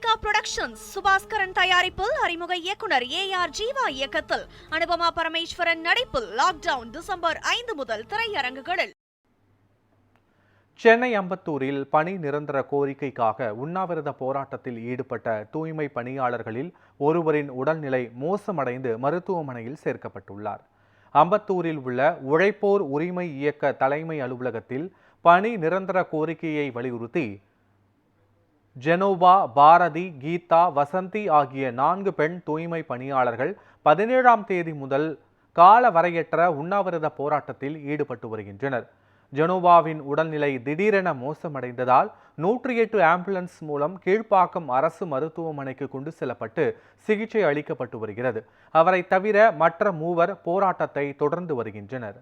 Monica Productions Subaskaran தயாரிப்பில் அறிமுக இயக்குனர் ஏஆர் ஜீவா இயக்கத்தில் அனுபமா பரமேஸ்வரன் நடிப்பில் லாக்டவுன் டிசம்பர் 5 முதல் திரையரங்குகளில். சென்னை அம்பத்தூரில் பணி நிரந்தர கோரிக்கைக்காக உண்ணாவிரத போராட்டத்தில் ஈடுபட்ட தூய்மை பணியாளர்களில் ஒருவரின் உடல்நிலை மோசமடைந்து மருத்துவமனையில் சேர்க்கப்பட்டுள்ளார். அம்பத்தூரில் உள்ள உழைப்போர் உரிமை இயக்க தலைமை அலுவலகத்தில் பணி நிரந்தர கோரிக்கையை வலியுறுத்தி ஜெனோவா, பாரதி, கீதா, வசந்தி ஆகிய 4 பெண் தூய்மை பணியாளர்கள் 17ஆம் தேதி முதல் காலவரையற்ற உண்ணாவிரத போராட்டத்தில் ஈடுபட்டு வருகின்றனர். ஜெனோவாவின் உடல்நிலை திடீரென மோசமடைந்ததால் 108 ஆம்புலன்ஸ் மூலம் கீழ்ப்பாக்கம் அரசு மருத்துவமனைக்கு கொண்டு செல்லப்பட்டு சிகிச்சை அளிக்கப்பட்டு வருகிறது. அவரை தவிர மற்ற 3 போராட்டத்தை தொடர்ந்து வருகின்றனர்.